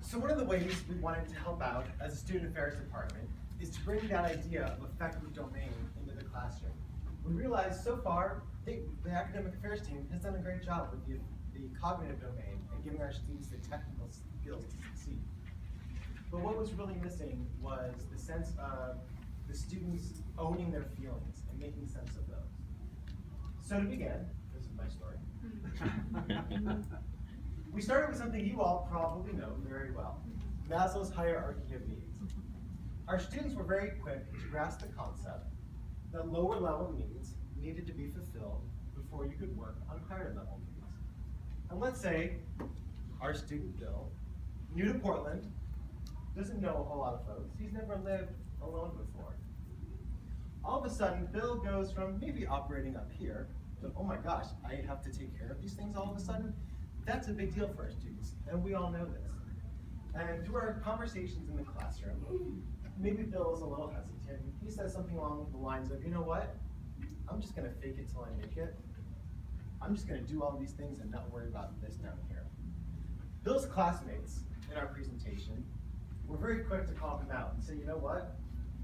So one of the ways we wanted to help out as a student affairs department is to bring that idea of effective domain into the classroom. We realized so far the academic affairs team has done a great job with the cognitive domain and giving our students the technical skills to succeed. But what was really missing was the sense of the students owning their feelings and making sense of those. So to begin, this is my story. We started with something you all probably know very well, Maslow's hierarchy of needs. Our students were very quick to grasp the concept that lower level needs needed to be fulfilled before you could work on higher level needs. And let's say our student Bill, new to Portland, doesn't know a whole lot of folks. He's never lived alone before. All of a sudden, Bill goes from maybe operating up here to, oh my gosh, I have to take care of these things all of a sudden. That's a big deal for our students, and we all know this. And through our conversations in the classroom, maybe Bill is a little hesitant. He says something along the lines of, you know what? I'm just gonna fake it till I make it. I'm just gonna do all these things and not worry about this down here. Bill's classmates in our presentation were very quick to call him out and say, you know what?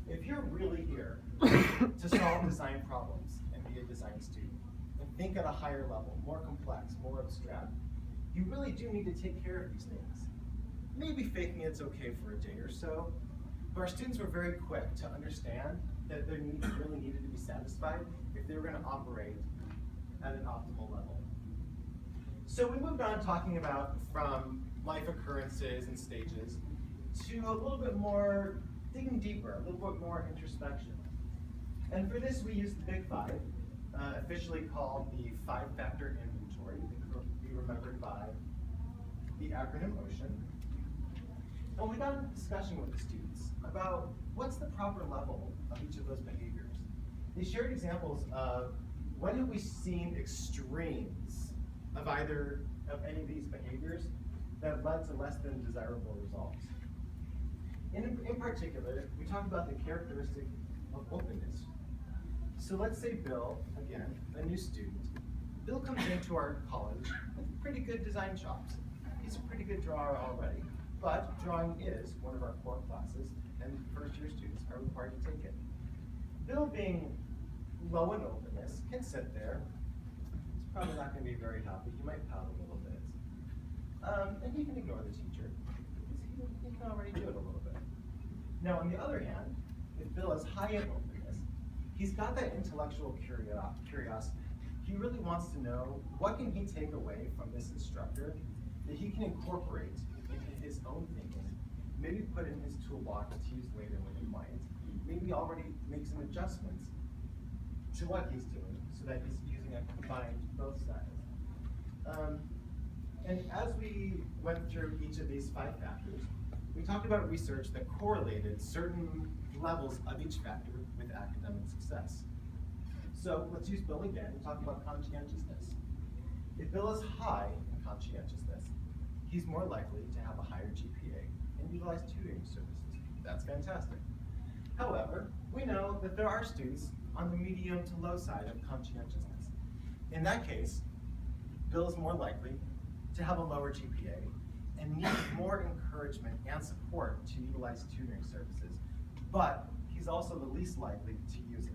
If you're really here to solve design problems and be a design student, and think at a higher level, more complex, more abstract, you really do need to take care of these things. Maybe faking it's okay for a day or so, but our students were very quick to understand that their needs really needed to be satisfied if they were going to operate at an optimal level. So we moved on talking about from life occurrences and stages to a little bit more digging deeper, a little bit more introspection. And for this we used the Big Five, officially called the five-factor inventory, be remembered by the acronym OCEAN. And we got into discussion with the students about what's the proper level of each of those behaviors. They shared examples of when have we seen extremes of any of these behaviors that led to less than desirable results. In particular, we talked about the characteristic of openness. So let's say Bill, again, a new student. Bill comes into our college with pretty good design chops. He's a pretty good drawer already, but drawing is one of our core classes, and first-year students are required to take it. Bill, being low in openness, can sit there. He's probably not going to be very happy. He might pout a little bit. And he can ignore the teacher, because he can already do it a little bit. Now, on the other hand, if Bill is high in openness, he's got that intellectual curiosity. He really wants to know what can he take away from this instructor that he can incorporate into his own thinking, maybe put in his toolbox to use later when he might, maybe already make some adjustments to what he's doing so that he's using a combined both sides. And as we went through each of these five factors, we talked about research that correlated certain levels of each factor with academic success. So let's use Bill again and talk about conscientiousness. If Bill is high in conscientiousness, he's more likely to have a higher GPA and utilize tutoring services. That's fantastic. However, we know that there are students on the medium to low side of conscientiousness. In that case, Bill is more likely to have a lower GPA and need more encouragement and support to utilize tutoring services, but he's also the least likely to use it.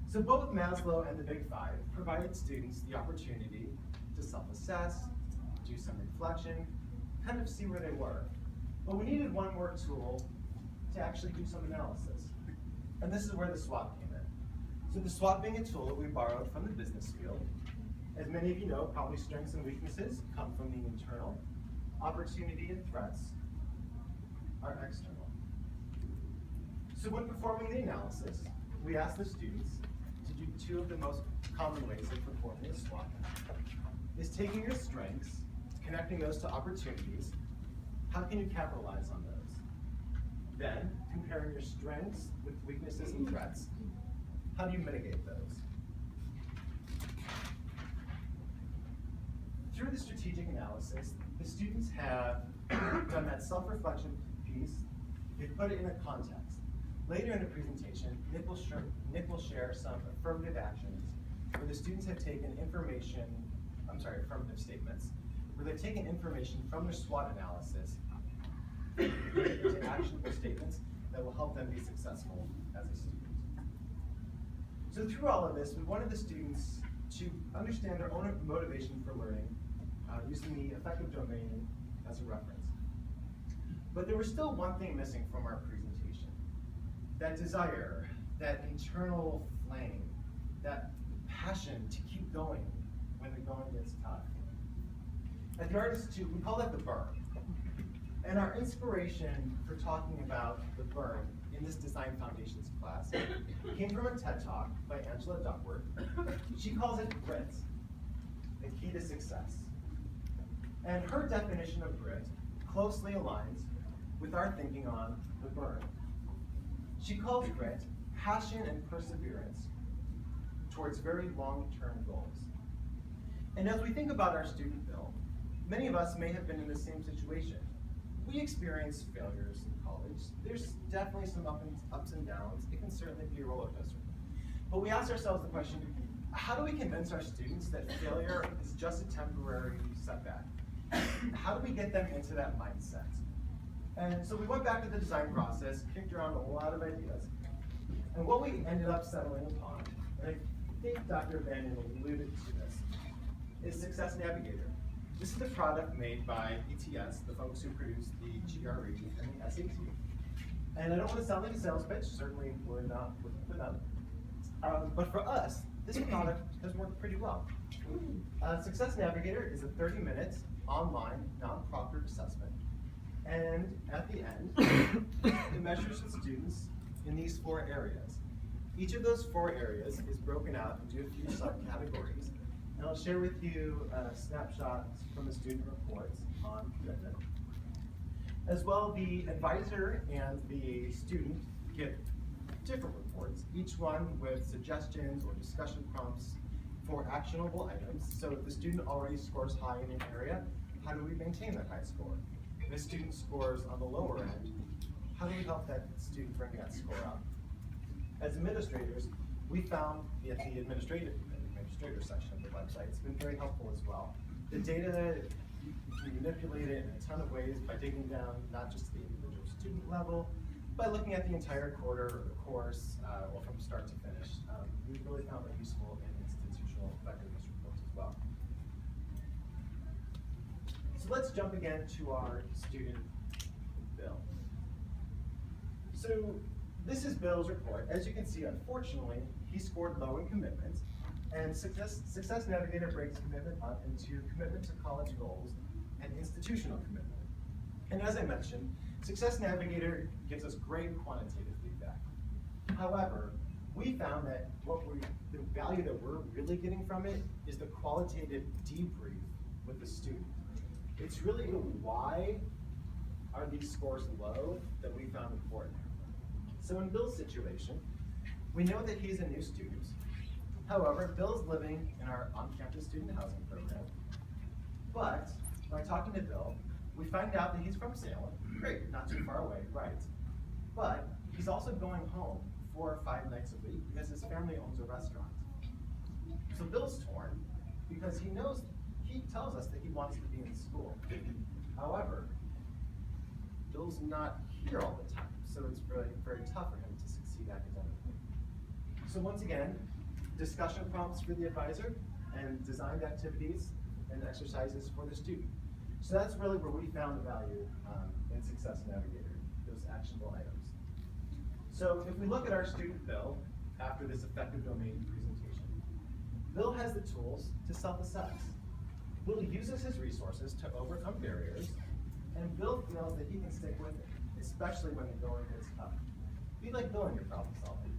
So both Maslow and the Big Five provided students the opportunity to self-assess, do some reflection, kind of see where they were. But we needed one more tool to actually do some analysis. And this is where the SWOT came in. So the SWOT being a tool that we borrowed from the business field. As many of you know, probably strengths and weaknesses come from the internal. Opportunity and threats are external. So when performing the analysis, we asked the students to do two of the most common ways of performing a SWOT. Is taking your strengths, connecting those to opportunities. How can you capitalize on those? Then, comparing your strengths with weaknesses and threats. How do you mitigate those? Through the strategic analysis, the students have done that self-reflection piece. They put it in a context. Later in the presentation, Nick will share some affirmative actions where the students have taken affirmative statements where they've taken information from their SWOT analysis into actionable statements that will help them be successful as a student. So through all of this, we wanted the students to understand their own motivation for learning using the affective domain as a reference. But there was still one thing missing from our presentation. That desire, that internal flame, that passion to keep going when the going gets tough. At the Art Institute, we call that the burn. And our inspiration for talking about the burn in this Design Foundations class came from a TED Talk by Angela Duckworth. She calls it grit, the key to success. And her definition of grit closely aligns with our thinking on the burn. She calls grit passion and perseverance towards very long-term goals. And as we think about our student bill, many of us may have been in the same situation. We experience failures in college. There's definitely some ups and downs. It can certainly be a roller coaster. But we ask ourselves the question, how do we convince our students that failure is just a temporary setback? How do we get them into that mindset? And so we went back to the design process, kicked around a lot of ideas, and what we ended up settling upon, and I think Dr. Banyan alluded to this, is Success Navigator. This is the product made by ETS, the folks who produce the GRE and the SAT. And I don't want to sound like a sales pitch, certainly we're not looking for them. But for us, this product has worked pretty well. Success Navigator is a 30-minute online, non-proctored assessment. And at the end, it measures the students in these 4 areas. Each of those 4 areas is broken out into a few subcategories. And I'll share with you snapshots from the student reports on commitment. As well, the advisor and the student get different reports, each one with suggestions or discussion prompts for actionable items. So if the student already scores high in an area, how do we maintain that high score? If a student scores on the lower end, how do we help that student bring that score up? As administrators, we found at the administrator section of the website, it's been very helpful as well. The data, you can manipulate it in a ton of ways by digging down not just to the individual student level, by looking at the entire quarter or the course, or from start to finish. We've really found it useful in institutional effectiveness reports as well. So let's jump again to our student Bill. So this is Bill's report. As you can see, unfortunately, he scored low in commitment. And Success Navigator breaks commitment up into commitment to college goals and institutional commitment. And as I mentioned, Success Navigator gives us great quantitative feedback. However, we found that the value that we're really getting from it is the qualitative debrief with the student. It's really the why are these scores low that we found important. So in Bill's situation, we know that he's a new student. However, Bill's living in our on-campus student housing program. But by talking to Bill, we find out that he's from Salem. Great, not too far away, right. But he's also going home 4 or 5 nights a week because his family owns a restaurant. So Bill's torn because he tells us that he wants to be in school. However, Bill's not here all the time, so it's really very tough for him to succeed academically. So once again, discussion prompts for the advisor and designed activities and exercises for the student. So that's really where we found the value in Success Navigator, those actionable items. So if we look at our student Bill after this affective domain presentation, Bill has the tools to self-assess. Bill uses his resources to overcome barriers, and Bill feels that he can stick with it, especially when the going gets tough. Be like Bill in your problem solving.